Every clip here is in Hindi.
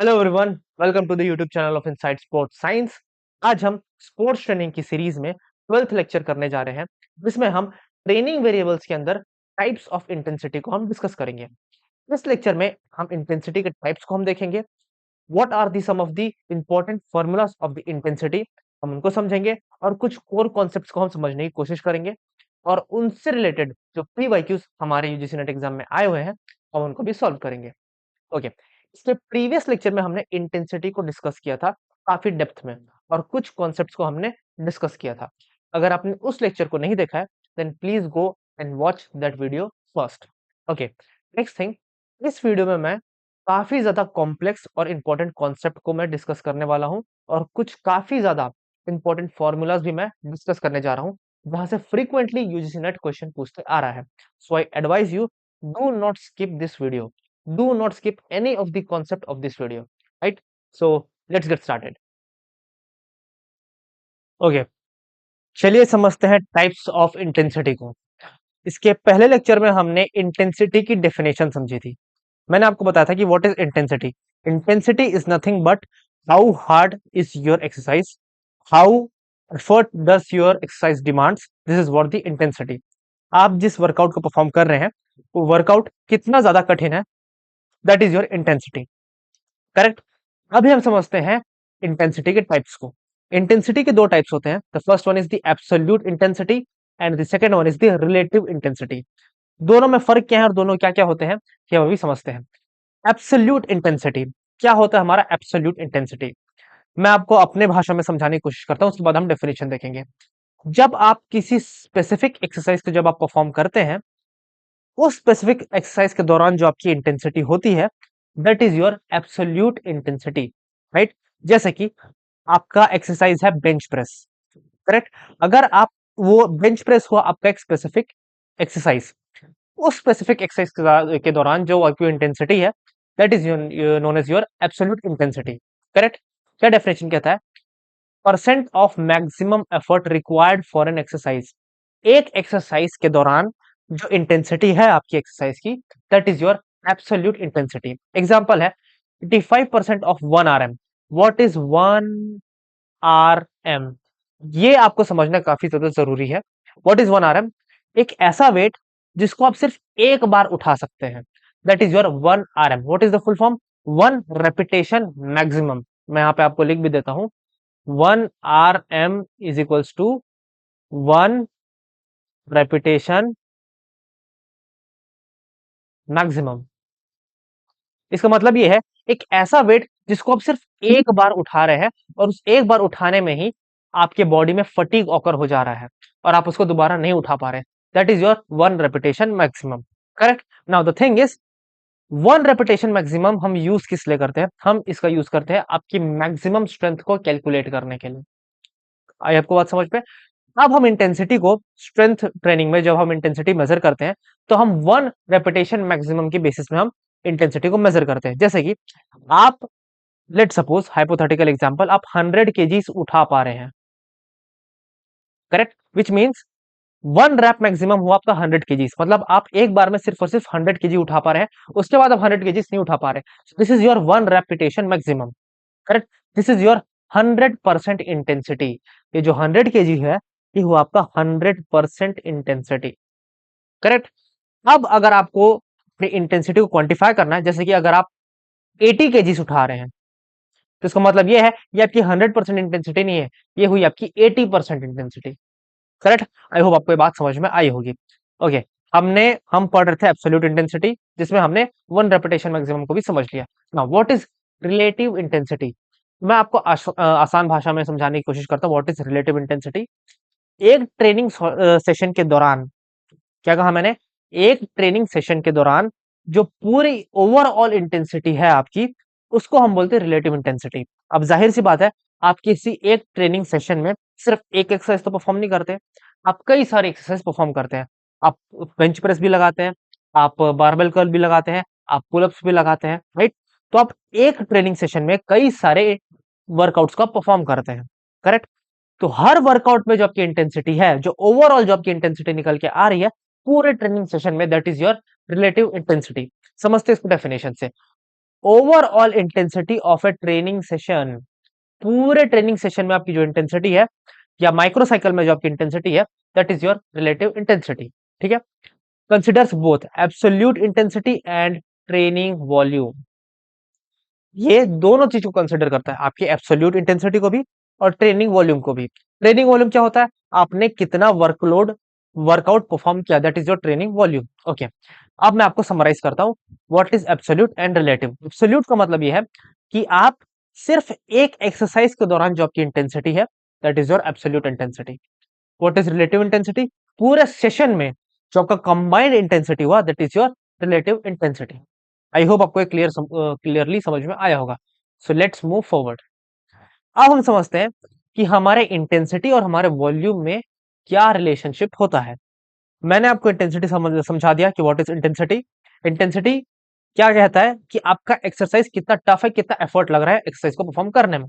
Hello everyone, welcome to the YouTube channel of inside sports science. आज हम स्पोर्ट्स ट्रेनिंग की सीरीज में 12th लेक्चर करने जा रहे हैं, जिसमें हम ट्रेनिंग वेरिएबल्स के अंदर टाइप्स ऑफ इंटेंसिटी को हम डिस्कस करेंगे। इस लेक्चर में हम इंटेंसिटी के टाइप्स को हम देखेंगे। What are the some of the important formulas of the intensity, हम उनको समझेंगे और कुछ कोर कॉन्सेप्ट्स को हम समझने की कोशिश करेंगे और उनसे रिलेटेड जो पीवाईक्यूज हमारे यूजीसी नेट एग्जाम में आए हुए हैं, हम उनको भी सॉल्व करेंगे। ओके, इसके प्रीवियस लेक्चर में हमने इंटेंसिटी को डिस्कस किया था काफी डेप्थ में और कुछ कॉन्सेप्ट्स को हमने डिस्कस किया था। अगर आपने उस लेक्चर को नहीं देखा है, then please go and watch that video first. Okay, next thing, इस वीडियो में मैं काफी ज्यादा कॉम्प्लेक्स और इंपॉर्टेंट कॉन्सेप्ट को मैं डिस्कस करने वाला हूँ और कुछ काफी ज्यादा इंपॉर्टेंट फॉर्मूलाज भी मैं डिस्कस करने जा रहा हूँ, जहां से फ्रीक्वेंटली यूजीसी नेट क्वेश्चन पूछते आ रहा है। So I advise you, do not skip this video, do not skip any of the concept of this video, right? So let's get started. Okay, चलिए समझते हैं टाइप्स ऑफ इंटेंसिटी को। इसके पहले लेक्चर में हमने इंटेंसिटी की डेफिनेशन समझी थी। मैंने आपको बताया था कि what is intensity. Intensity is nothing but how hard is your exercise, how effort does your exercise demands, this is what the intensity. आप जिस वर्कआउट को परफॉर्म कर रहे हैं, वो वर्कआउट कितना ज्यादा कठिन है, that is your intensity. Correct. अभी हम समझते हैं इंटेंसिटी के टाइप्स को। इंटेंसिटी के दो टाइप्स होते हैं। The first one is the absolute intensity and the second one is the relative intensity. दोनों में फर्क क्या है और दोनों क्या क्या होते हैं, ये हम अभी समझते हैं। एब्सोल्यूट इंटेंसिटी क्या होता है? हमारा एब्सोल्यूट इंटेंसिटी मैं आपको अपने भाषा में समझाने की कोशिश करता हूं, उसके बाद हम डेफिनेशन देखेंगे। जब आप किसी स्पेसिफिक एक्सरसाइज को जब आप परफॉर्म करते हैं, उस स्पेसिफिक एक्सरसाइज के दौरान जो आपकी इंटेंसिटी होती है, that is your absolute intensity, right? जैसे कि आपका एक्सरसाइज है बेंच प्रेस, करेक्ट? अगर आप वो बेंच प्रेस हुआ आपका एक स्पेसिफिक एक्सरसाइज, उस स्पेसिफिक एक्सरसाइज के दौरान जो आपकी इंटेंसिटी है, that is known as your absolute intensity, correct? क्या डेफिनेशन कहता है? Percent of maximum effort required for an exercise. एक एक्सरसाइज के दौरान जो इंटेंसिटी है आपकी एक्सरसाइज की, that is your absolute intensity. Example है 85% of 1 RM. What is 1 RM? ये आपको समझना काफी ज्यादा जरूरी है। What is 1 RM? एक ऐसा वेट जिसको आप सिर्फ एक बार उठा सकते हैं, that is your 1 RM. What is the full form? 1 repetition maximum. मैं यहाँ पे आपको लिख भी देता हूं, 1 RM is equals to 1 repetition maximum. इसका मतलब ये है, एक ऐसा वेट जिसको आप सिर्फ एक बार उठा रहे हैं और उस एक बार उठाने में ही आपके बॉडी में फटीग ऑकर हो जा रहा है और आप उसको दोबारा नहीं उठा पा रहे। That is your 1 repetition maximum, correct? Now the thing is, 1 repetition maximum हम यूज किस लिए करते हैं? हम इसका यूज करते हैं आपकी मैक्सिमम स्ट्रेंथ को कैलकुलेट करने के लिए। आई आपको बात समझ पे? अब हम इंटेंसिटी को स्ट्रेंथ ट्रेनिंग में जब हम इंटेंसिटी मेजर करते हैं, तो हम 1 रेपिटेशन मैक्सिमम के बेसिस में हम इंटेंसिटी को मेजर करते हैं। जैसे कि आप, लेट सपोज हाइपोथेटिकल एग्जांपल, आप 100 केजीज उठा पा रहे हैं, correct? Which means 1 rep maximum हुआ आपका 100 केजीज, मतलब आप एक बार में सिर्फ और सिर्फ 100 केजी उठा पा रहे हैं, उसके बाद आप 100 केजीज नहीं उठा पा रहे। This is your 1 repetition maximum, correct? This is your 100% intensity. ये जो 100 केजी है, ये हुआ आपका 100% इंटेंसिटी, करेक्ट? अब अगर आपको अपनी इंटेंसिटी को क्वांटिफाई करना है, जैसे कि अगर आप 80 केजीज उठा रहे हैं, तो इसका मतलब ये है, ये आपकी 100% इंटेंसिटी नहीं है, ये हुई आपकी 80% इंटेंसिटी, करेक्ट? आई होप आपको ये बात समझ में आई होगी। ओके, हम पढ़ रहे थे एब्सोल्यूट इंटेंसिटी, जिसमें हमने 1 रेपिटेशन मैक्सिमम को भी समझ लिया। Now what is relative intensity? मैं आपको आसान भाषा में समझाने की कोशिश करता हूँ। What is relative intensity? एक ट्रेनिंग सेशन के दौरान, क्या कहा मैंने? एक ट्रेनिंग सेशन के दौरान जो पूरी ओवरऑल इंटेंसिटी है आपकी, उसको हम बोलते हैं रिलेटिव इंटेंसिटी। अब जाहिर सी बात है, आप किसी एक ट्रेनिंग सेशन में सिर्फ एक एक्सरसाइज तो परफॉर्म नहीं करते, आप कई सारे एक्सरसाइज परफॉर्म करते हैं। आप बेंच प्रेस भी लगाते हैं, आप बारबेल कर्ल भी लगाते हैं, आप पुलअप्स भी लगाते हैं, राइट? तो आप एक ट्रेनिंग सेशन में कई सारे वर्कआउट्स को परफॉर्म करते हैं, करेक्ट? तो हर वर्कआउट में जो आपकी इंटेंसिटी है, जो ओवरऑल जो आपकी इंटेंसिटी निकल के आ रही है पूरे ट्रेनिंग सेशन में, that is your relative intensity. समझते हैं इसको डेफिनेशन से। Overall intensity of a training session, पूरे ट्रेनिंग सेशन में आपकी जो इंटेंसिटी है या माइक्रोसाइकिल में जो आपकी इंटेंसिटी है, that is your relative intensity. ठीक है, considers both absolute intensity and training volume. ये दोनों चीज को कंसिडर करता है, आपकी एब्सोल्यूट इंटेंसिटी को भी और ट्रेनिंग वॉल्यूम को भी। ट्रेनिंग वॉल्यूम क्या होता है? आपने कितना वर्कआउट परफॉर्म किया, that is your training volume. Okay, अब मैं आपको समराइज करता हूं what is absolute and relative. Absolute का मतलब ये है कि आप सिर्फ एक एक्सरसाइज के दौरान जो आपकी इंटेंसिटी है, that is your absolute intensity. What is relative intensity? पूरे सेशन में जो आपका कंबाइंड इंटेंसिटी हुआ, that is your relative intensity. I hope आपको क्लियरली समझ में आया होगा। So let's move forward. अब हम समझते हैं कि हमारे इंटेंसिटी और हमारे वॉल्यूम में क्या रिलेशनशिप होता है। मैंने आपको इंटेंसिटी समझा दिया कि व्हाट इज इंटेंसिटी। इंटेंसिटी क्या कहता है कि आपका एक्सरसाइज कितना टफ है, कितना एफर्ट लग रहा है एक्सरसाइज को परफॉर्म करने में।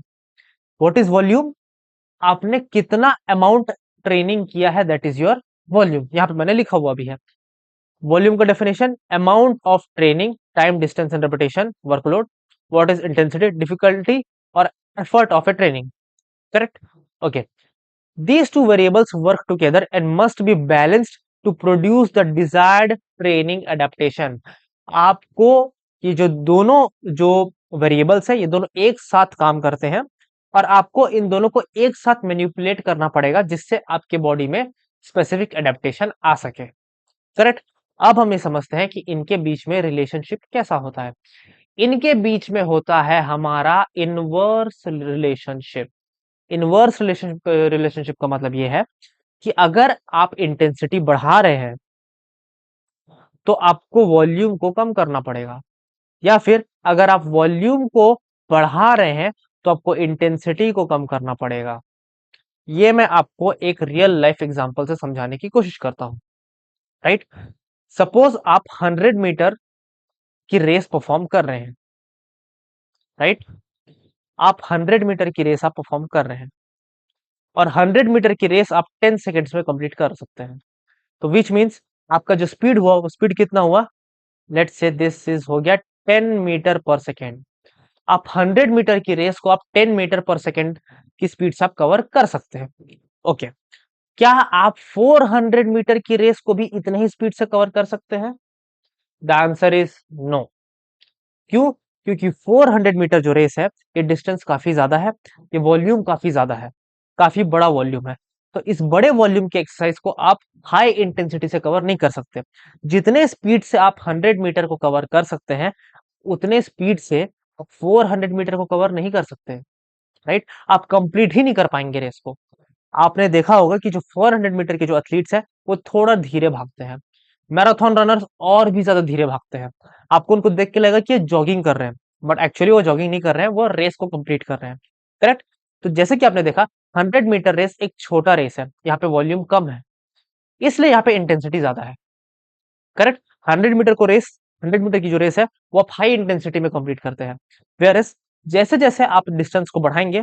What is volume? आपने कितना अमाउंट ट्रेनिंग किया है, दैट इज योर वॉल्यूम। यहाँ पे मैंने लिखा हुआ भी है। वॉल्यूम का definition, amount of training, time, distance and repetition, workload. What is intensity? Difficulty और effort of a training. Correct? Okay, these two variables work together and must be balanced to produce the desired training adaptation। आपको ये जो दोनों जो वेरिएबल्स है, ये दोनों एक साथ काम करते हैं और आपको इन दोनों को एक साथ मैनिपुलेट करना पड़ेगा जिससे आपके बॉडी में स्पेसिफिक एडेप्टेशन आ सके। करेक्ट? अब हम ये समझते हैं कि इनके बीच में रिलेशनशिप कैसा होता है। इनके बीच में होता है हमारा इनवर्स रिलेशनशिप। इनवर्स रिलेशनशिप का मतलब ये है कि अगर आप इंटेंसिटी बढ़ा रहे हैं तो आपको वॉल्यूम को कम करना पड़ेगा, या फिर अगर आप वॉल्यूम को बढ़ा रहे हैं तो आपको इंटेंसिटी को कम करना पड़ेगा। ये मैं आपको एक रियल लाइफ एग्जांपल से समझाने की कोशिश करता हूं। राइट? सपोज आप 100 मीटर की रेस परफॉर्म कर रहे हैं। राइट? आप 100 मीटर की रेस आप परफॉर्म कर रहे हैं और 100 मीटर की रेस आप 10 सेकेंड्स में कंप्लीट कर सकते हैं। तो विच मीन्स आपका जो स्पीड हुआ वो स्पीड कितना हुआ? लेट्स से दिस इज हो गया 10 मीटर पर सेकेंड। आप 100 मीटर की रेस को आप 10 मीटर पर सेकेंड की स्पीड से आप कवर कर सकते हैं। ओके, क्या आप 400 मीटर की रेस को भी इतने ही स्पीड से कवर कर सकते हैं? The answer is no. क्यों? क्योंकि 400 मीटर जो रेस है, ये डिस्टेंस काफी ज्यादा है, ये वॉल्यूम काफी ज्यादा है, काफी बड़ा वॉल्यूम है। तो इस बड़े वॉल्यूम के एक्सरसाइज को आप हाई इंटेंसिटी से कवर नहीं कर सकते। जितने स्पीड से आप 100 मीटर को कवर कर सकते हैं, उतने स्पीड से आप 400 मीटर को कवर नहीं कर सकते। राइट? आप कंप्लीट ही नहीं कर पाएंगे रेस को। आपने देखा होगा कि जो 400 मीटर के जो एथलीट्स हैं, वो थोड़ा धीरे भागते हैं। मैराथन रनर्स और भी ज्यादा धीरे भागते हैं। आपको उनको देख के लगेगा कि ये जॉगिंग कर रहे हैं, बट एक्चुअली वो जॉगिंग नहीं कर रहे हैं, वो रेस को कंप्लीट कर रहे हैं। करेक्ट? तो जैसे कि आपने देखा, 100 मीटर रेस एक छोटा रेस है, यहाँ पे वॉल्यूम कम है, इसलिए यहाँ पे इंटेंसिटी ज्यादा है। करेक्ट? 100 मीटर की जो रेस है, वो आप हाई इंटेंसिटी में कंप्लीट करते हैं। वेयर जैसे जैसे आप डिस्टेंस को बढ़ाएंगे,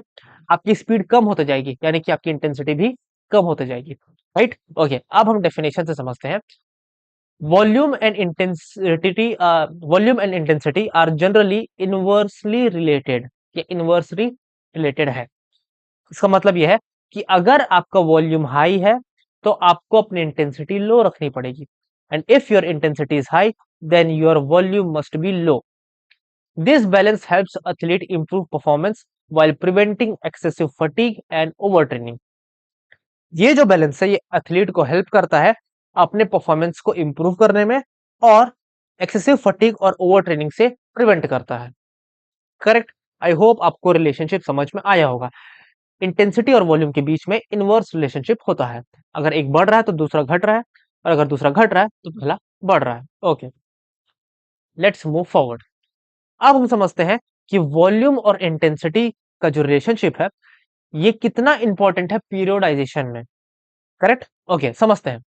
आपकी स्पीड कम होते जाएगी, यानी कि आपकी इंटेंसिटी भी कम होते जाएगी। राइट? ओके, अब हम डेफिनेशन से समझते हैं। Volume and intensity are generally inversely related. ये इनवर्सली रिलेटेड है। इसका मतलब यह है कि अगर आपका वॉल्यूम हाई है तो आपको अपनी इंटेंसिटी लो रखनी पड़ेगी, and if your intensity is high then your volume must be low. This balance helps athlete improve performance while preventing excessive fatigue and overtraining। ये जो बैलेंस है, ये एथलीट को हेल्प करता है अपने परफॉर्मेंस को इंप्रूव करने में और एक्सेसिव फटीग और ओवर ट्रेनिंग से प्रिवेंट करता है। करेक्ट? आई होप आपको रिलेशनशिप समझ में आया होगा। इंटेंसिटी और वॉल्यूम के बीच में इनवर्स रिलेशनशिप होता है। अगर एक बढ़ रहा है तो दूसरा घट रहा है, और अगर दूसरा घट रहा है तो पहला बढ़ रहा है। Okay, let's move forward. अब हम समझते हैं कि वॉल्यूम और इंटेंसिटी का जो रिलेशनशिप है, ये कितना इंपॉर्टेंट है पीरियोडाइजेशन में। करेक्ट? ओके, समझते हैं।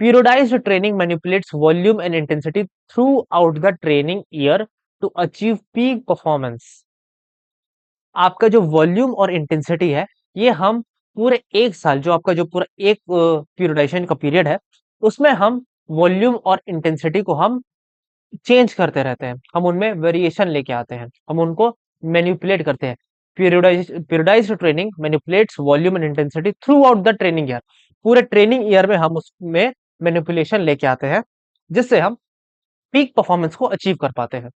Periodized training manipulates volume and intensity throughout the training year to achieve peak performance। आपका जो वॉल्यूम और इंटेंसिटी है, ये हम पूरे एक साल, जो आपका जो पूरा एक पीरियडाइजेशन का पीरियड है, उसमें हम वॉल्यूम और इंटेंसिटी को हम चेंज करते रहते हैं, हम उनमें वेरिएशन लेके आते हैं, हम उनको मैनिपुलेट करते हैं। Periodized training manipulates volume and intensity throughout the training year. पूरे ट्रेनिंग ईयर में हम उसमें मैनिपुलेशन लेके आते हैं, जिससे हम पीक परफॉर्मेंस को अचीव कर पाते हैं।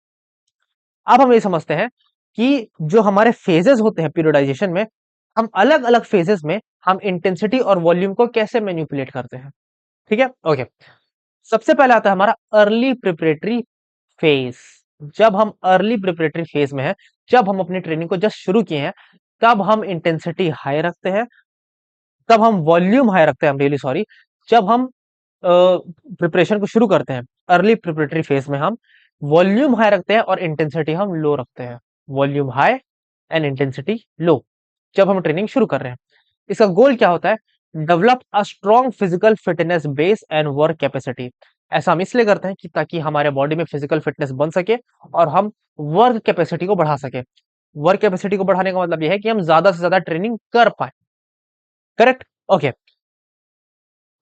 अब हम ये समझते हैं कि जो हमारे फेजेस होते हैं पीरियडाइजेशन में, हम अलग अलग फेजेस में हम इंटेंसिटी और वॉल्यूम को कैसे मैनिपुलेट करते हैं। ठीक है, ओके। सबसे पहले आता है हमारा अर्ली प्रिपरेटरी फेज। जब हम अर्ली प्रिपरेटरी फेज में हैं, जब हम अपनी ट्रेनिंग को जस्ट शुरू किए हैं, तब हम इंटेंसिटी हाई रखते हैं, तब हम वॉल्यूम हाई रखते हैं, हम रियली सॉरी। जब हम प्रिपरेशन को शुरू करते हैं अर्ली प्रिपरेटरी फेज में, हम वॉल्यूम हाई रखते हैं और इंटेंसिटी हम लो रखते हैं। वॉल्यूम हाई एंड इंटेंसिटी लो, जब हम ट्रेनिंग शुरू कर रहे हैं। इसका गोल क्या होता है? Develop a strong physical fitness base and work capacity. ऐसा हम इसलिए करते हैं कि ताकि हमारे बॉडी में फिजिकल फिटनेस बन सके और हम वर्क कैपेसिटी को बढ़ा सके। वर्क कैपेसिटी को बढ़ाने का मतलब यह है कि हम ज्यादा से ज्यादा ट्रेनिंग कर पाए। Correct, okay.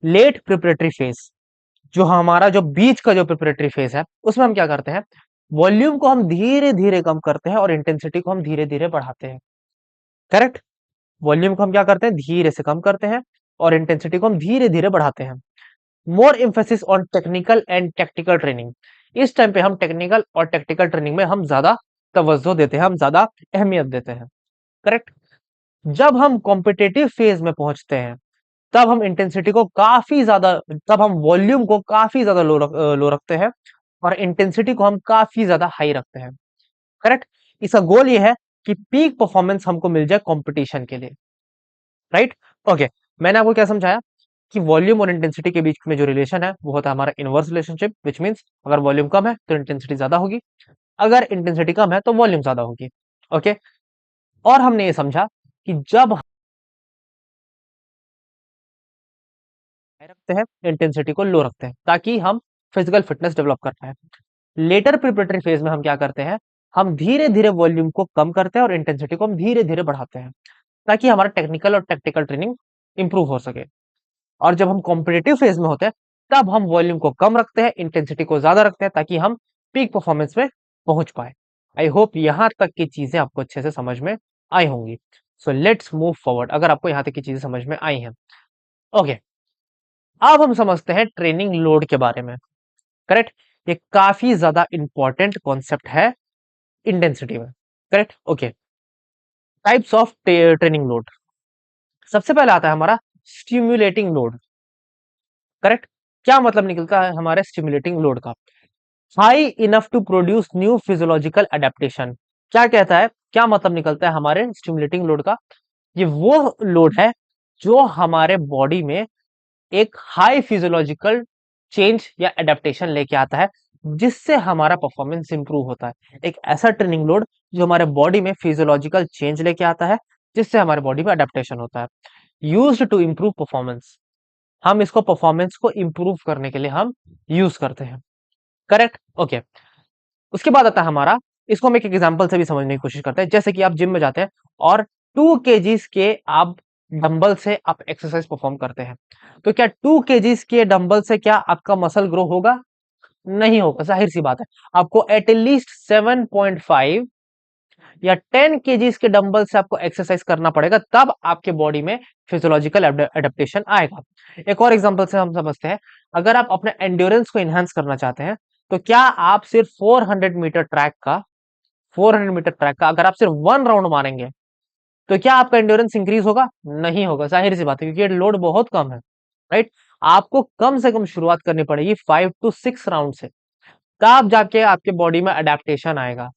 Let preparatory phase, जो बीच का जो प्रिपरेटरी फेज है, उसमें हम क्या करते हैं? वॉल्यूम को हम धीरे धीरे कम करते हैं और इंटेंसिटी को हम धीरे धीरे बढ़ाते हैं। करेक्ट, वॉल्यूम को हम क्या करते हैं? धीरे से कम करते हैं और इंटेंसिटी को हम धीरे धीरे बढ़ाते हैं। More emphasis on technical and tactical training. इस टाइम पे हम टेक्निकल और टैक्टिकल ट्रेनिंग में हम ज्यादा तवज्जो देते हैं, हम ज्यादा अहमियत देते हैं। करेक्ट। जब हम कॉम्पिटेटिव फेज में पहुंचते हैं, तब हम इंटेंसिटी को काफी ज्यादा, तब हम वॉल्यूम को काफी ज्यादा लो रखते हैं और इंटेंसिटी को हम काफी ज्यादा हाई रखते हैं। करेक्ट। इसका गोल ये है कि पीक परफॉर्मेंस हमको मिल जाए कंपटीशन के लिए। Right, okay. मैंने आपको क्या समझाया कि वॉल्यूम और इंटेंसिटी के बीच में जो रिलेशन है वो होता है हमारा इनवर्स रिलेशनशिप, विच मींस अगर वॉल्यूम कम है तो इंटेंसिटी ज्यादा होगी, अगर इंटेंसिटी कम है तो वॉल्यूम ज्यादा होगी। ओके। और हमने ये समझा कि जब हम हाई रखते हैं, इंटेंसिटी को लो रखते हैं, ताकि हम फिजिकल फिटनेस डेवलप कर पाए। लेटर प्रिपरेटरी फेज में हम क्या करते हैं? हम धीरे धीरे वॉल्यूम को कम करते हैं और इंटेंसिटी को हम धीरे धीरे बढ़ाते हैं, ताकि हमारा टेक्निकल और टैक्टिकल ट्रेनिंग इंप्रूव हो सके। और जब हम कॉम्पिटेटिव फेज में होते हैं, तब हम वॉल्यूम को कम रखते हैं, इंटेंसिटी को ज्यादा रखते हैं, ताकि हम पीक परफॉर्मेंस में पहुंच पाए। आई होप यहां तक की चीजें आपको अच्छे से समझ में आई होंगी। सो लेट्स मूव फॉरवर्ड, अगर आपको यहां तक की चीजें समझ में आई हैं। ओके, अब हम समझते हैं ट्रेनिंग लोड के बारे में। करेक्ट, ये काफी ज्यादा इंपॉर्टेंट कॉन्सेप्ट है इंटेंसिटी में। Correct, okay. Types of training load. सबसे पहले आता है हमारा स्टिम्युलेटिंग लोड। करेक्ट, क्या मतलब निकलता है हमारे स्टिम्युलेटिंग लोड का? High enough to produce new physiological adaptation. क्या कहता है, क्या मतलब निकलता है हमारे स्टिमुलेटिंग लोड का? ये वो लोड है जो हमारे बॉडी में एक हाई फिजियोलॉजिकल चेंज या एडेप्टेशन लेके आता है, जिससे हमारा परफॉर्मेंस इंप्रूव होता है। एक ऐसा ट्रेनिंग लोड जो हमारे बॉडी में फिजियोलॉजिकल चेंज लेके आता है, जिससे हमारे बॉडी में अडेप्टेशन होता है। यूज्ड टू इंप्रूव परफॉर्मेंस, हम इसको परफॉर्मेंस को इंप्रूव करने के लिए हम यूज करते हैं। Correct, okay. उसके बाद आता है हमारा, इसको हम एक एग्जांपल से भी समझने की कोशिश करते हैं। जैसे कि आप जिम में जाते हैं और 2 केजीज के आप डंबल से आप एक्सरसाइज परफॉर्म करते हैं, तो क्या 2 केजीज के डंबल से क्या आपका मसल ग्रो होगा? नहीं होगा, जाहिर सी बात है। आपको एटलीस्ट 7.5 या 10 केजीज के डंबल से आपको एक्सरसाइज करना पड़ेगा, तब आपके बॉडी में फिजियोलॉजिकल एडेप्टेशन आएगा। एक और एग्जांपल से हम समझते हैं, अगर आप अपने एंड्योरेंस को एनहांस करना चाहते हैं, तो क्या आप सिर्फ 400 मीटर ट्रैक का अगर आप सिर्फ 1 राउंड मारेंगे, तो क्या आपका एंड्योरेंस इंक्रीज होगा? नहीं होगा, जाहिर सी बात है, क्योंकि लोड बहुत कम है। राइट, आपको कम से कम शुरुआत करनी पड़ेगी 5 to 6 राउंड से, तब जाके आपके बॉडी में अडेप्टेशन आएगा।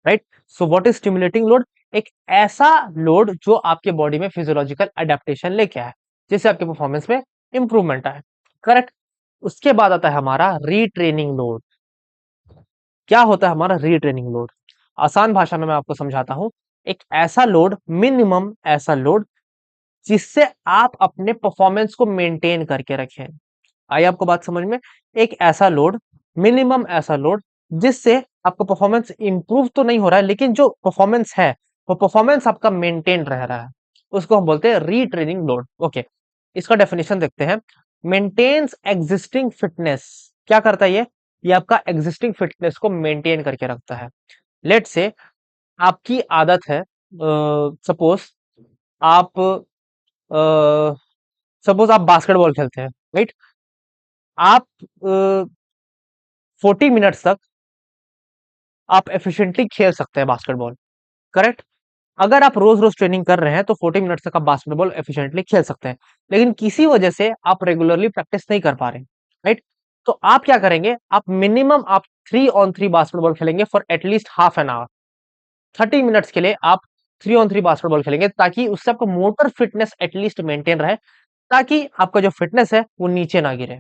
Right, so what is stimulating load? एक ऐसा लोड जो आपके बॉडी में फिजियोलॉजिकल अडेप्टेशन लेके आए, जिससे आपके परफॉर्मेंस में इंप्रूवमेंट आए। करेक्ट। उसके बाद आता है हमारा रीट्रेनिंग लोड। क्या होता है हमारा रीट्रेनिंग लोड? आसान भाषा में मैं आपको समझाता हूं। एक ऐसा लोड, मिनिमम ऐसा लोड, जिससे आप अपने परफॉर्मेंस को मेंटेन करके रखें। आई आपको बात समझ में? एक ऐसा लोड, मिनिमम ऐसा लोड, जिससे आपका परफॉर्मेंस इंप्रूव तो नहीं हो रहा है, लेकिन जो परफॉर्मेंस है वो परफॉर्मेंस आपका मेंटेन रह रहा है, उसको हम बोलते हैं रीट्रेनिंग लोड। ओके, इसका डेफिनेशन देखते हैं। Maintains existing fitness. क्या करता है ये? ये आपका एग्जिस्टिंग फिटनेस को मेंटेन करके रखता है। लेट्स से आपकी आदत है, सपोज आप सपोज आप बास्केटबॉल खेलते हैं, राइट? आप 40 मिनट्स तक आप एफिशिएंटली खेल सकते हैं बास्केटबॉल, करेक्ट? अगर आप रोज रोज ट्रेनिंग कर रहे हैं तो 40 मिनट तक आप बास्केटबॉल एफिशिएंटली खेल सकते हैं, लेकिन किसी वजह से आप रेगुलरली प्रैक्टिस नहीं कर पा रहे, राइट? तो आप क्या करेंगे, आप मिनिमम आप 3 on 3 बास्केटबॉल खेलेंगे for at least half an hour. 30 minutes के लिए आप 3 on 3 बास्केटबॉल खेलेंगे, ताकि उससे आपका मोटर फिटनेस एटलीस्ट मेंटेन रहे, ताकि आपका जो फिटनेस है वो नीचे ना गिरे,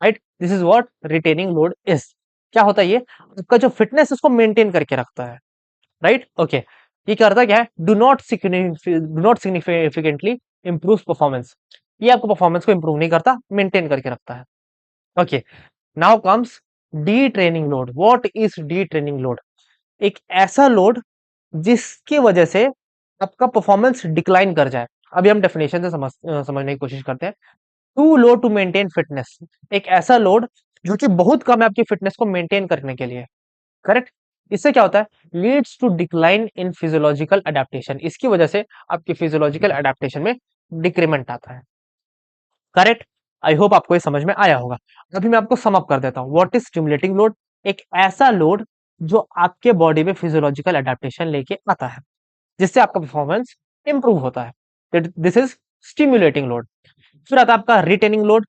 right? This is what retaining load is. क्या होता है ये? आपका जो फिटनेस उसको मेंटेन करके रखता है, राइट? ओके, ये करता क्या है? Do not significantly improve performance. ये आपको परफॉर्मेंस को इंप्रूव नहीं करता, मेंटेन करके रखता है। Okay, now comes D training load. What is D training load? एक ऐसा लोड जिसकी वजह से आपका परफॉर्मेंस डिक्लाइन कर जाए। अभी हम डेफिनेशन से समझने की कोशिश करते हैं। Too low to maintain fitness, एक ऐसा लोड जो कि बहुत कम है आपकी फिटनेस को मेंटेन करने के लिए, करेक्ट? इससे क्या होता है? Leads to decline in physiological adaptation. इसकी वजह से आपकी फिजियोलॉजिकल अडेप्टेशन में डिक्रीमेंट आता है, करेक्ट? आई होप आपको ये समझ में आया होगा। अभी मैं आपको सम अप कर देता हूं। What is stimulating load? एक ऐसा लोड जो आपके बॉडी में फिजियोलॉजिकल अडेप्टेशन लेके आता है, जिससे आपका परफॉर्मेंस इंप्रूव होता है। This is stimulating load. फिर आता है आपका रिटेनिंग लोड।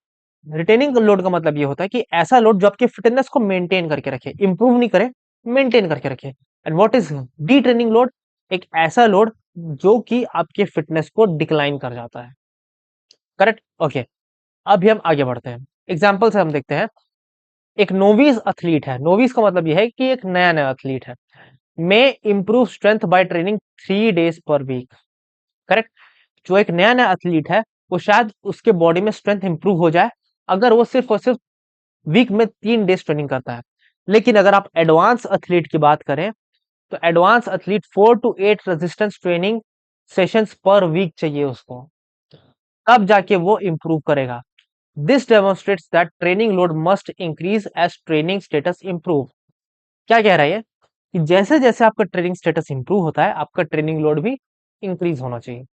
रिटेनिंग लोड का मतलब ये होता है कि ऐसा लोड जो आपके फिटनेस को मेंटेन करके रखे, इंप्रूव नहीं करे, मेंटेन करके रखे। And what is D training load? एक ऐसा लोड जो कि आपके फिटनेस को डिक्लाइन कर जाता है, करेक्ट? ओके, अभी हम आगे बढ़ते हैं। एग्जाम्पल से हम देखते हैं। एक नोविस एथलीट है। नोविस का मतलब यह है कि एक नया नया एथलीट है। May improve strength by training 3 days per week, correct? जो एक नया नया एथलीट है, वो शायद उसके बॉडी में स्ट्रेंथ इंप्रूव हो जाए अगर वो सिर्फ और सिर्फ वीक में 3 days ट्रेनिंग करता है। लेकिन अगर आप एडवांस एथलीट की बात करें, तो advance athlete 4 to 8 resistance training sessions per week चाहिए उसको, तब जाके वो इंप्रूव करेगा। This demonstrates that training load must increase as training status improve. क्या कह रहा है ये? कि जैसे जैसे आपका ट्रेनिंग स्टेटस इंप्रूव होता है, आपका ट्रेनिंग लोड भी इंक्रीज होना चाहिए।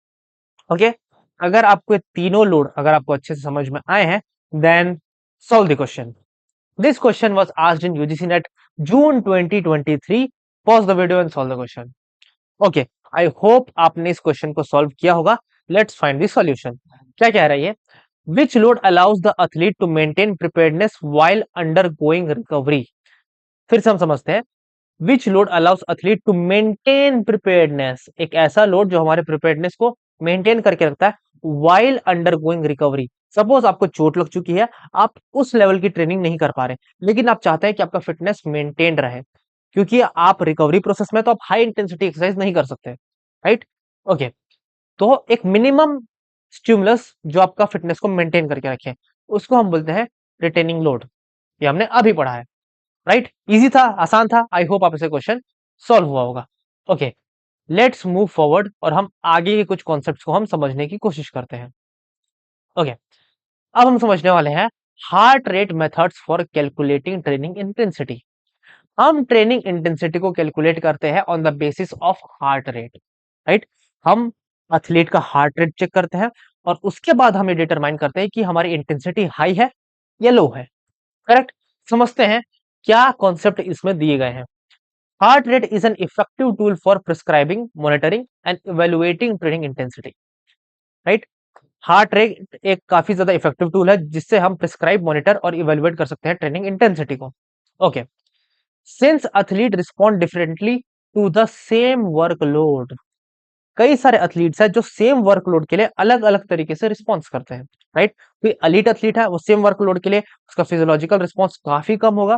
ओके, अगर आपको ये तीनों लोड अगर आपको अच्छे से समझ में आए हैं, then solve the question. This question was asked in UGC NET June 2023। Pause the video and solve the question. Okay, I hope आपने इस क्वेश्चन को सॉल्व किया होगा। Let's find the solution. क्या कह रहा है ये? Which load allows the athlete to maintain preparedness while undergoing recovery. फिर से हम समझते हैं। Which load allows athlete to maintain preparedness, एक ऐसा लोड जो हमारे प्रिपेयर्डनेस को मेंटेन करके रखता है व्हाइल अंडरगोइंग रिकवरी। सपोज आपको चोट लग चुकी है, आप उस लेवल की ट्रेनिंग नहीं कर पा रहे, लेकिन आप चाहते हैं कि आपका फिटनेस मेंटेन रहे, क्योंकि आप रिकवरी प्रोसेस में तो आप हाई इंटेंसिटी एक्सरसाइज नहीं कर सकते, राइट? ओके, तो एक मिनिमम स्टिमुलस जो आपका फिटनेस को मेंटेन करके रखे, उसको हम बोलते हैं रिटेनिंग लोड। ये हमने अभी पढ़ा है, राइट? इजी था, आसान था। आई होप आप इसे क्वेश्चन सॉल्व हुआ होगा। ओके, लेट्स मूव फॉरवर्ड और हम आगे के कुछ कॉन्सेप्ट्स को हम समझने की कोशिश करते हैं। ओके, अब हम समझने वाले हैं heart rate methods for calculating training intensity. हम ट्रेनिंग इंटेंसिटी को कैलकुलेट करते हैं on the basis of heart rate, right? हम एथलीट का हार्ट रेट चेक करते हैं और उसके बाद हम ये डिटरमाइन करते हैं कि हमारी इंटेंसिटी हाई है या लो है, करेक्ट? समझते हैं क्या कॉन्सेप्ट इसमें दिए गए हैं। Heart rate is an effective tool for prescribing, monitoring and evaluating training intensity, right? Heart rate एक काफी ज्यादा इफेक्टिव टूल है जिससे हम प्रिस्क्राइब, मॉनिटर और इवेलुएट कर सकते हैं ट्रेनिंग इंटेंसिटी को। Okay, since athlete respond differently to the same workload, कई सारे एथलीट्स हैं जो सेम वर्कलोड के लिए अलग अलग तरीके से रिस्पॉन्स करते हैं, राइट? कोई एलीट एथलीट है, वो सेम वर्कलोड के लिए उसका फिजियोलॉजिकल रिस्पॉन्स काफी कम होगा।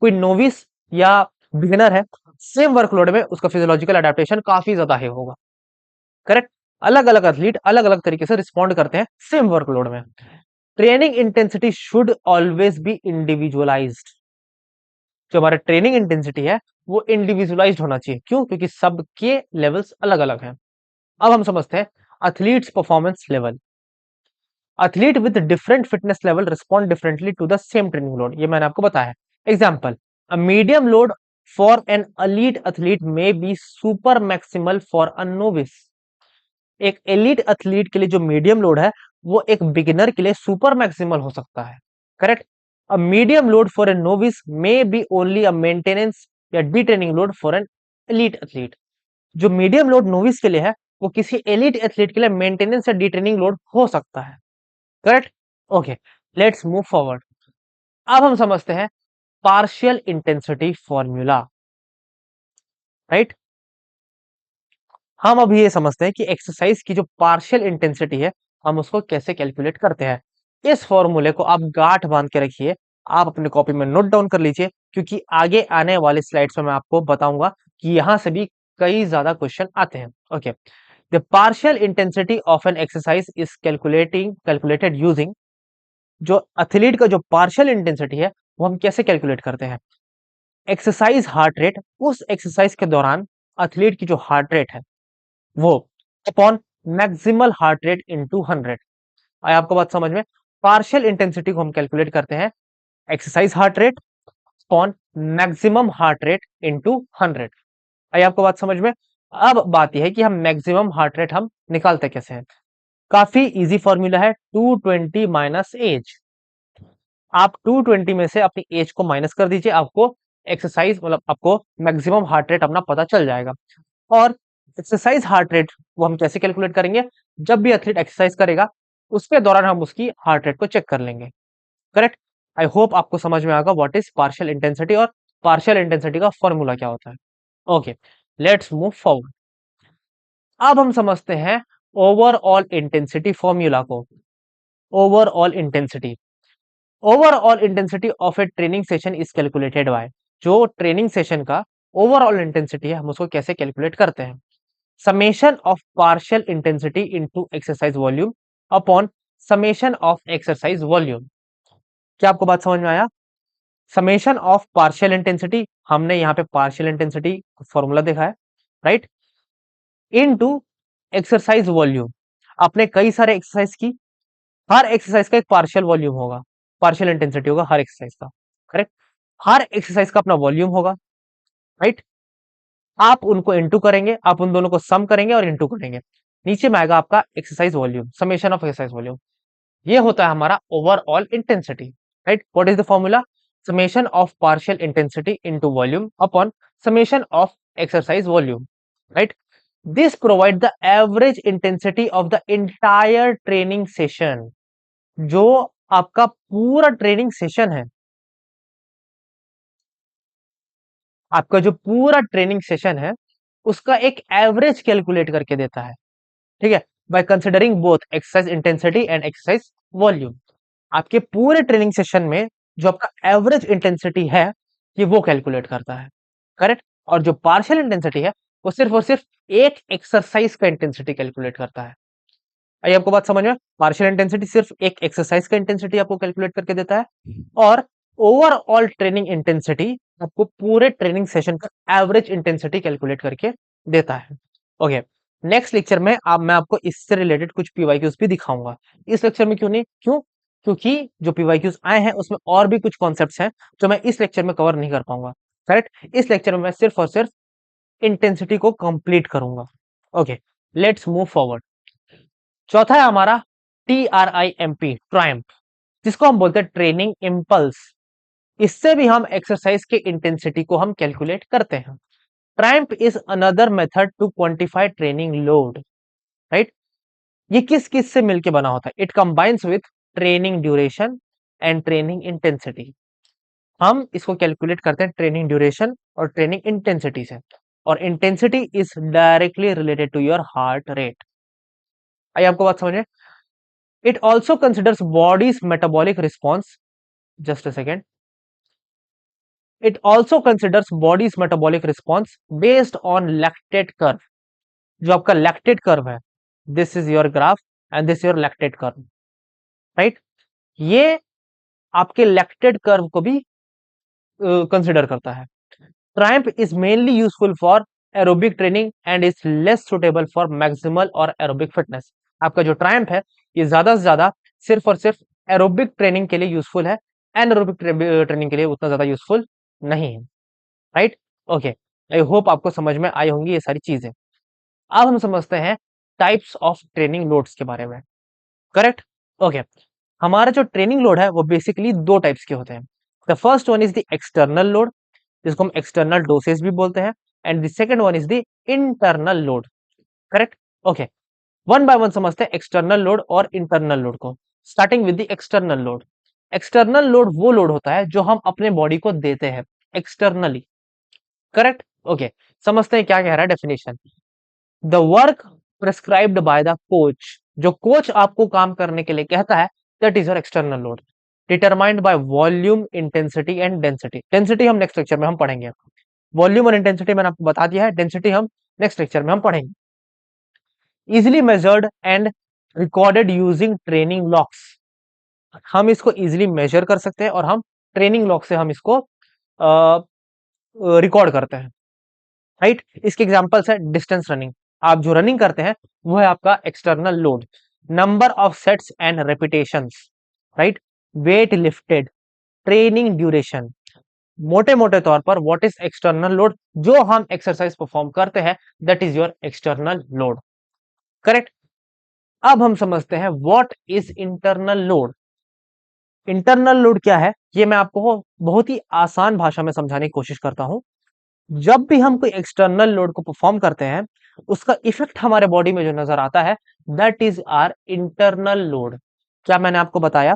कोई नोविस या बिगिनर है, सेम वर्कलोड में उसका फिजियोलॉजिकल अडेप्टेशन काफी ज्यादा है होगा, करेक्ट? अलग अलग एथलीट अलग अलग तरीके से रिस्पॉन्ड करते हैं सेम वर्कलोड में। Training intensity should always be individualised. जो हमारा ट्रेनिंग इंटेंसिटी है वो इंडिविजुअलाइज्ड होना चाहिए। क्यों? क्योंकि सबके लेवल्स अलग अलग हैं। अब हम समझते हैं athletes performance level. Athlete with different fitness level respond differently to the same training load, ये मैंने आपको बताया है। Example, a medium load for an elite athlete may be super maximal for a novice. एक एलिट एथलीट के लिए जो मीडियम लोड है वो एक बिगिनर के लिए सुपर मैक्सिमल हो सकता है, correct. A medium load for a novice may be only a maintenance या detraining load for an elite athlete. जो मीडियम लोड नोविस के लिए है वो किसी एलिट एथलीट के लिए मेंटेनेंस या डिट्रेनिंग लोड हो सकता है, correct. Okay, let's move forward. अब हम समझते हैं पार्शियल इंटेंसिटी फॉर्मूला, राइट। हम अभी ये समझते हैं कि एक्सरसाइज की जो पार्शियल इंटेंसिटी है हम उसको कैसे कैलकुलेट करते हैं। इस फॉर्मूले को आप गांठ बांध के रखिए, आप अपनी कॉपी में नोट डाउन कर लीजिए, क्योंकि आगे आने वाले स्लाइड्स में मैं आपको बताऊंगा कि यहां से भी कई ज्यादा क्वेश्चन आते हैं। Okay, the partial intensity of an exercise is calculated using, जो एथलीट का जो पार्शियल इंटेंसिटी है वो हम कैसे कैलकुलेट करते हैं। एक्सरसाइज हार्ट रेट, उस एक्सरसाइज के दौरान एथलीट की जो हार्ट रेट है वो upon maximal heart rate into 100। आया आपको बात समझ में। पार्शियल इंटेंसिटी को हम कैलकुलेट करते हैं exercise heart rate upon maximum heart rate into 100। आया आपको बात समझ में। अब बात यह है कि हम मैक्सिमम हार्ट रेट हम निकालते कैसे हैं। काफी इजी फॉर्मूला है, 220 माइनस एज। आप 220 में से अपनी एज को माइनस कर दीजिए, आपको एक्सरसाइज मतलब आपको मैक्सिमम हार्ट रेट अपना पता चल जाएगा। और एक्सरसाइज हार्ट रेट वो हम कैसे कैलकुलेट करेंगे, जब भी एथलीट एक्सरसाइज करेगा उसके दौरान हम उसकी हार्ट रेट को चेक कर लेंगे, करेक्ट। आई होप आपको समझ में आएगा व्हाट इज पार्शियल इंटेंसिटी और पार्शियल इंटेंसिटी का फॉर्मूला क्या होता है। Okay, let's move forward. अब हम समझते हैं ओवरऑल इंटेंसिटी फॉर्मूला को। Overall intensity, overall intensity of a training session is calculated by, जो ट्रेनिंग सेशन का ओवरऑल इंटेंसिटी है हम उसको कैसे कैलकुलेट करते हैं। summation of partial intensity into exercise volume upon summation of exercise volume। क्या आपको बात समझ में आया। समेशन ऑफ पार्शियल इंटेंसिटी, हमने यहाँ पे पार्शियल इंटेंसिटी फॉर्मूला देखा है, राइट। इनटू एक्सरसाइज वॉल्यूम, आपने कई सारे एक्सरसाइज की, हर एक्सरसाइज का एक पार्शियल वॉल्यूम होगा, पार्शियल इंटेंसिटी होगा हर एक्सरसाइज का, करेक्ट। हर एक्सरसाइज का अपना वॉल्यूम होगा, राइट। आप उनको इनटू करेंगे, आप उन दोनों को सम करेंगे और इनटू करेंगे, नीचे में आएगा आपका exercise volume, summation of exercise volume. ये होता है हमारा overall intensity, right. What is the formula, summation of partial intensity into volume upon summation of exercise volume, right. This provide the average intensity of the entire training session. जो आपका पूरा ट्रेनिंग सेशन है, आपका जो पूरा ट्रेनिंग सेशन है उसका एक एवरेज कैलकुलेट करके देता है, ठीक है। By considering both exercise intensity and exercise volume, आपके पूरे ट्रेनिंग सेशन में जो आपका एवरेज इंटेंसिटी है ये वो कैलकुलेट करता है, करेक्ट। और जो पार्शियल इंटेंसिटी है वो सिर्फ और सिर्फ एक एक्सरसाइज का इंटेंसिटी कैलकुलेट करता है। आइए आपको बात समझ में। पार्शियल इंटेंसिटी सिर्फ एक एक्सरसाइज का इंटेंसिटी आपको कैलकुलेट करके देता है, और ओवरऑल ट्रेनिंग इंटेंसिटी आपको पूरे ट्रेनिंग सेशन का एवरेज इंटेंसिटी कैलकुलेट करके देता है। ओके, नेक्स्ट लेक्चर में अब मैं आपको इससे रिलेटेड कुछ पीवाईक्यूज भी दिखाऊंगा। इस लेक्चर में क्यों नहीं, क्यों, क्योंकि जो पीवाईक्यूज आए हैं उसमें और भी कुछ कॉन्सेप्ट्स हैं जो मैं इस लेक्चर में कवर नहीं कर पाऊंगा, करेक्ट। इस लेक्चर में मैं सिर्फ और सिर्फ इंटेंसिटी को कंप्लीट करूंगा। Okay, let's move forward. चौथा है हमारा TRIMP, ट्रायम्फ, जिसको हम बोलते हैं ट्रेनिंग इंपल्स। इससे भी हम एक्सरसाइज के इंटेंसिटी को हम कैलकुलेट करते हैं। Triumph is another method to quantify training load, right. ये किस किस से मिलके बना होता है, it combines with training duration and training intensity. हम इसको कैलकुलेट करते हैं ट्रेनिंग ड्यूरेशन और ट्रेनिंग इंटेंसिटी से, और intensity is directly related to your heart rate. आइए आपको बात समझे। It also considers body's metabolic response, just a second, it also considers body's metabolic response based on lactate curve. जो आपका लैक्टेट कर्व है, this is your graph and this your lactate curve, right. ये आपके लैक्टेट कर्व को भी कंसिडर करता है। Triumph is mainly useful for aerobic training and is less suitable for maximal और एरोबिक फिटनेस। आपका जो ट्रायम्फ है ये ज्यादा से ज्यादा सिर्फ और सिर्फ एरोबिक ट्रेनिंग के लिए यूजफुल है, एनारोबिक ट्रेनिंग के लिए उतना ज्यादा यूजफुल नहीं है, राइट। ओके, आई होप आपको समझ में आई होंगी ये सारी चीजें। अब हम समझते हैं टाइप्स ऑफ ट्रेनिंग लोड्स के बारे में, करेक्ट। ओके, हमारा जो ट्रेनिंग लोड है वो बेसिकली दो टाइप्स के होते हैं। The first one is the external load, जिसको हम एक्सटर्नल डोसेज भी बोलते हैं, and the second one is the internal load, correct. Okay, one by one समझते हैं एक्सटर्नल लोड और इंटरनल लोड को। Starting with the external load. External load वो लोड होता है जो हम अपने बॉडी को देते हैं एक्सटर्नली, करेक्ट। ओके, समझते हैं क्या कह रहा है definition. The work prescribed by the coach, जो कोच आपको काम करने के लिए कहता है, that is your external load, determined by volume, intensity and density. Density हम नेक्स्ट लेक्चर में हम पढ़ेंगे, वॉल्यूम और इंटेंसिटी मैंने आपको बता दिया है, डेंसिटी हम नेक्स्ट लेक्चर में हम पढ़ेंगे। Easily measured and recorded using training locks, हम इसको इजिली मेजर कर सकते हैं और हम ट्रेनिंग लॉक से हम इसको रिकॉर्ड करते हैं, राइट। इसके एग्जांपल्स है डिस्टेंस रनिंग, आप जो रनिंग करते हैं वो है आपका external load. Number of sets and repetitions, right. Weight lifted, training duration. मोटे मोटे तौर पर व्हाट इज एक्सटर्नल लोड, जो हम एक्सरसाइज परफॉर्म करते हैं, that is your external load, correct. अब हम समझते हैं what is internal load. Internal load क्या है, ये मैं आपको बहुत ही आसान भाषा में समझाने की कोशिश करता हूं। जब भी हम कोई एक्सटर्नल लोड को परफॉर्म करते हैं, उसका इफेक्ट हमारे बॉडी में जो नजर आता है, that is our internal load. क्या मैंने आपको बताया,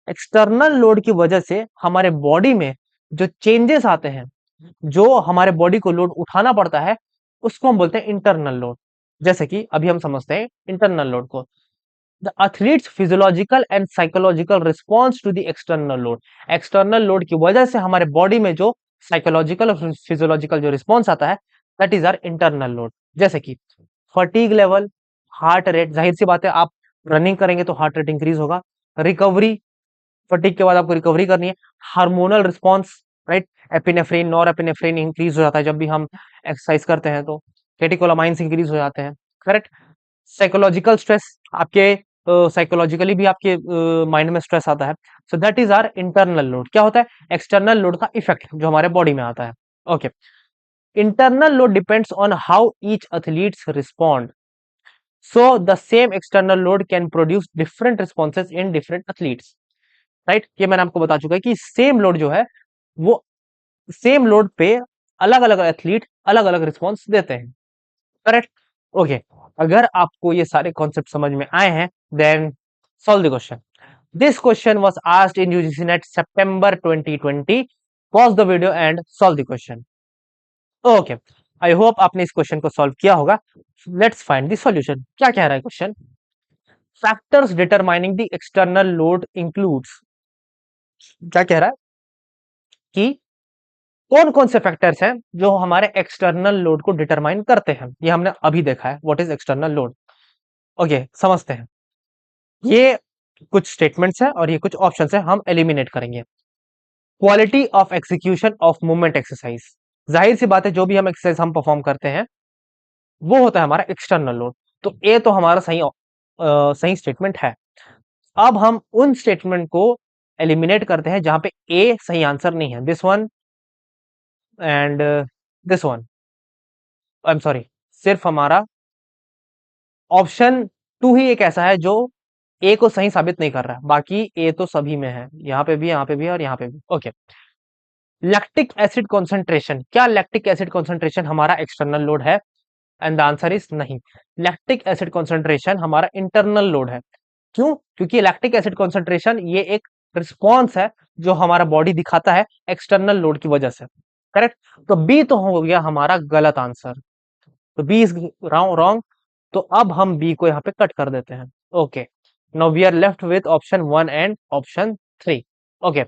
एक्सटर्नल लोड की वजह से हमारे बॉडी में जो चेंजेस आते हैं, जो हमारे बॉडी को लोड उठाना पड़ता है, उसको हम बोलते हैं इंटरनल लोड। जैसे कि अभी हम समझते हैं इंटरनल लोड को। The athlete's physiological and psychological response to the external load, external load की वजह से हमारे बॉडी में जो साइकोलॉजिकल और फिजियोलॉजिकल जो रिस्पॉन्स आता है, that is our internal load. जैसे कि फटीग लेवल, हार्ट रेट, जाहिर सी बात है आप रनिंग करेंगे तो हार्ट रेट इंक्रीज होगा। रिकवरी, फटीग के बाद आपको रिकवरी करनी है। Hormonal response, right, epinephrine, nor epinephrine increase हो जाता है जब भी हम एक्सरसाइज करते हैं, तो कैटेकोलामाइंस इंक्रीज हो जाते हैं, करेक्ट। साइकोलॉजिकल स्ट्रेस, आपके साइकोलॉजिकली भी आपके माइंड में स्ट्रेस आता है। So that is our internal load. क्या होता है, एक्सटर्नल लोड का इफेक्ट जो हमारे बॉडी में आता है। Okay, internal load depends on how each athletes respond, so the same external load can produce different responses in different athletes, right. ये मैंने आपको बता चुका है कि सेम लोड जो है वो सेम लोड पे अलग अलग एथलीट अलग अलग रिस्पॉन्स देते हैं, करेक्ट। ओके, अगर आपको ये सारे कॉन्सेप्ट समझ में आए हैं, then solve the question. This question was asked in UGC NET September 2020। Pause the video and solve the question. Okay, I hope आपने इस क्वेश्चन को सॉल्व किया होगा। Let's find the solution. क्या कह रहा है question, factors determining the external load includes, क्या कह रहा है कि कौन कौन से फैक्टर्स हैं जो हमारे एक्सटर्नल लोड को डिटरमाइन करते हैं। ये हमने अभी देखा है what is external load. Okay, समझते हैं। ये कुछ स्टेटमेंट्स हैं और ये कुछ ऑप्शंस हैं, हम एलिमिनेट करेंगे। Quality of execution of movement exercise, जाहिर सी बात है जो भी हम एक्सरसाइज हम परफॉर्म करते हैं वो होता है हमारा एक्सटर्नल लोड। तो ए तो हमारा सही स्टेटमेंट है। अब हम उन स्टेटमेंट को एलिमिनेट करते हैं जहां पे ए सही आंसर नहीं है, this one and this one, I am sorry, सिर्फ हमारा ऑप्शन टू ही एक ऐसा है जो ए को सही साबित नहीं कर रहा है, बाकी ए तो सभी में है, यहाँ पे भी, यहाँ पे भी और यहाँ पे भी। ओके, लैक्टिक एसिड कॉन्सेंट्रेशन, क्या लैक्टिक एसिड कॉन्सेंट्रेशन हमारा एक्सटर्नल लोड है? एंड द आंसर इज नहीं। लैक्टिक एसिड कॉन्सेंट्रेशन हमारा इंटरनल लोड है। क्यों? क्योंकि लैक्टिक एसिड कॉन्सेंट्रेशन ये एक रिस्पॉन्स है जो हमारा बॉडी दिखाता है एक्सटर्नल लोड की वजह से, करेक्ट। तो बी तो हो गया हमारा गलत आंसर, तो बी इज रॉन्ग। तो अब हम बी को यहाँ पे कट कर देते हैं। Okay, now we are left with option 1 and option 3। Okay,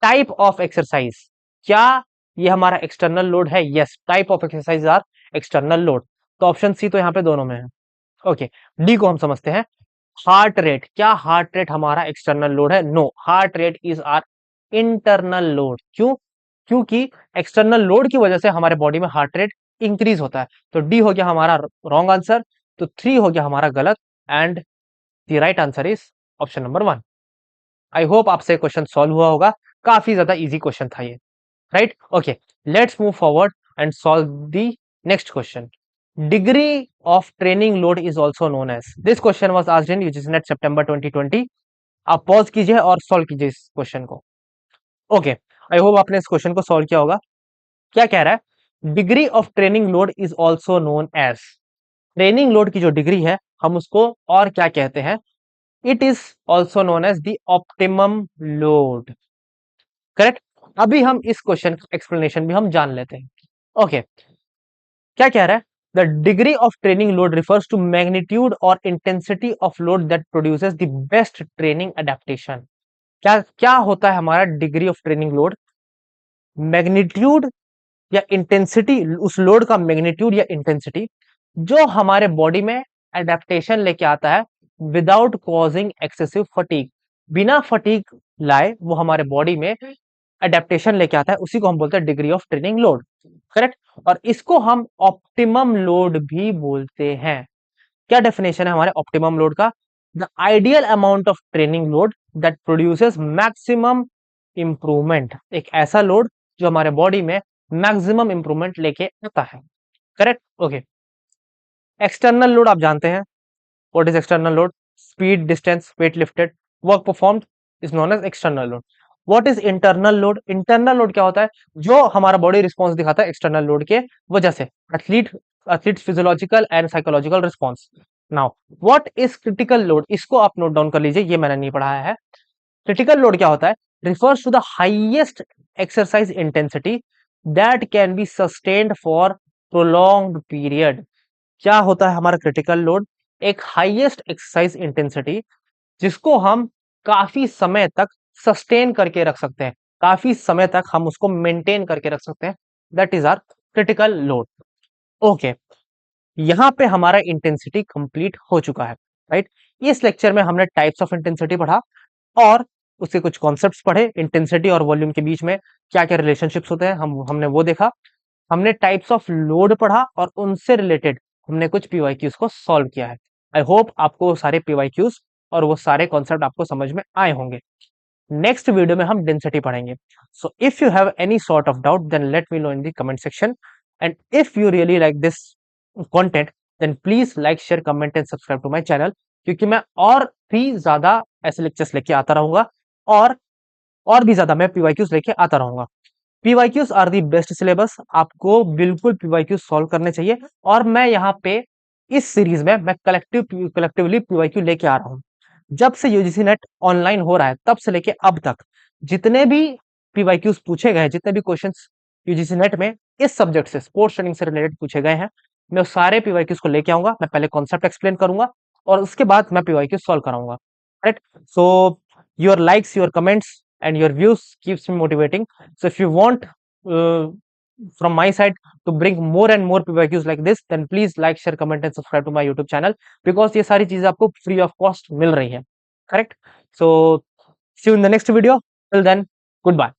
type of exercise, क्या ये हमारा एक्सटर्नल लोड है? Yes, type of exercise are external load. तो ऑप्शन सी तो यहाँ पे दोनों में है। ओके, डी को हम समझते हैं। हार्ट रेट, क्या हार्ट रेट हमारा एक्सटर्नल लोड है? No, heart rate is our internal load. क्यों? क्योंकि एक्सटर्नल लोड की वजह से हमारे बॉडी में हार्ट रेट इंक्रीज होता है। तो डी हो गया हमारा रॉन्ग आंसर, तो 3 हो गया हमारा गलत, and the right answer is option number 1। I hope आपसे क्वेश्चन सॉल्व हुआ होगा। काफी ज्यादा इजी क्वेश्चन था ये, right? Okay, let's move forward and solve the next question. Degree of training load is also known as. This question was asked in UGC NET सितंबर 2020. आप पॉज कीजिए और सॉल्व कीजिए इस क्वेश्चन को. ओके, आई होप आपने इस क्वेश्चन को सॉल्व किया होगा. क्या कह रहा है? Degree of training load is also known as. Training load की जो डिग्री है हम उसको और क्या कहते हैं? It is also known as the optimum load. Correct. अभी हम इस क्वेश्चन का एक्सप्लेनेशन भी हम जान लेते हैं. ओके, क्या कह रहा है? The degree of training load refers to magnitude और intensity of load that produces the best training adaptation. क्या क्या होता है हमारा degree of training load? Magnitude या इंटेंसिटी, उस लोड का मैग्नीट्यूड या इंटेंसिटी जो हमारे बॉडी में एडेप्टेशन लेके आता है विदाउट कॉजिंग एक्सेसिव फटीग. बिना फटीग लाए वो हमारे बॉडी में एडेप्टेशन लेके आता है, उसी को हम बोलते हैं degree of training load. Correct. और इसको हम ऑप्टिमम लोड भी बोलते हैं. क्या डेफिनेशन है हमारे ऑप्टिमम लोड का? The ideal amount of training load that produces maximum improvement. एक ऐसा लोड जो हमारे बॉडी में मैक्सिमम इंप्रूवमेंट लेके आता है. करेक्ट. ओके, एक्सटर्नल लोड आप जानते हैं. What is external load? Speed, distance, weight lifted, work performed is known as external load. What is internal load? Internal load क्या होता है? जो हमारा बॉडी रिस्पॉन्स दिखाता है एक्सटर्नल लोड के वजह से. Athlete physiological and psychological response. Now what is critical load? इसको आप नोट डाउन कर लीजिए, ये मैंने नहीं पढ़ाया है. क्रिटिकल लोड क्या होता है? Refers to the highest exercise intensity that can be sustained for prolonged period. क्या होता है हमारा क्रिटिकल लोड? एक हाईएस्ट एक्सरसाइज इंटेंसिटी जिसको हम काफी समय तक सस्टेन करके रख सकते हैं, काफी समय तक हम उसको मेंटेन करके रख सकते हैं. That is our critical load. Okay, यहां पे हमारा इंटेंसिटी कंप्लीट हो चुका है, राइट? इस लेक्चर में हमने टाइप्स ऑफ इंटेंसिटी पढ़ा और उसके कुछ कॉन्सेप्ट्स पढ़े. इंटेंसिटी और वॉल्यूम के बीच में क्या क्या रिलेशनशिप्स होते हैं हमने वो देखा. हमने टाइप्स ऑफ लोड पढ़ा और उनसे रिलेटेड हमने कुछ पीवाईक्यूज को सॉल्व किया है. आई होप आपको सारे पीवाईक्यूज और वो सारे कॉन्सेप्ट आपको समझ में आए होंगे. नेक्स्ट वीडियो में हम डेंसिटी पढ़ेंगे. So if you have any sort of doubt then let me know in the comment section. And if you really like this content then please like, share, comment and subscribe to my channel, क्योंकि मैं और भी ज्यादा ऐसे लेक्चर्स लेके आता रहूंगा और और भी ज्यादा मैं पीवाईक्यूज लेके आता रहूंगा. PYQs are the best syllabus. आपको बिल्कुल पीवाईक्यूज सॉल्व करने चाहिए. और मैं यहाँ पे इस सीरीज में मैं कलेक्टिवली पीवाईक्यू लेके आ रहा हूँ. जब से यूजीसी नेट ऑनलाइन हो रहा है तब से लेके अब तक जितने भी पीवाईक्यूज पूछे गए, जितने भी क्वेश्चंस यूजीसी नेट में इस सब्जेक्ट से, स्पोर्ट्स ट्रेनिंग से रिलेटेड पूछे गए हैं, मैं उस सारे पीवाईक्यूज को लेके आऊंगा. मैं पहले कॉन्सेप्ट एक्सप्लेन करूंगा और उसके बाद मैं पीवाईक्यू सॉल्व कराऊंगा. Right. So your likes, your comments and your views keeps me motivating. So if you want from my side to bring more and more PYQs like this, then please like, share, comment and subscribe to my YouTube channel, because ये सारी चीजें आपको free of cost मिल रही है. Correct? So see you in the next video. Till then, goodbye.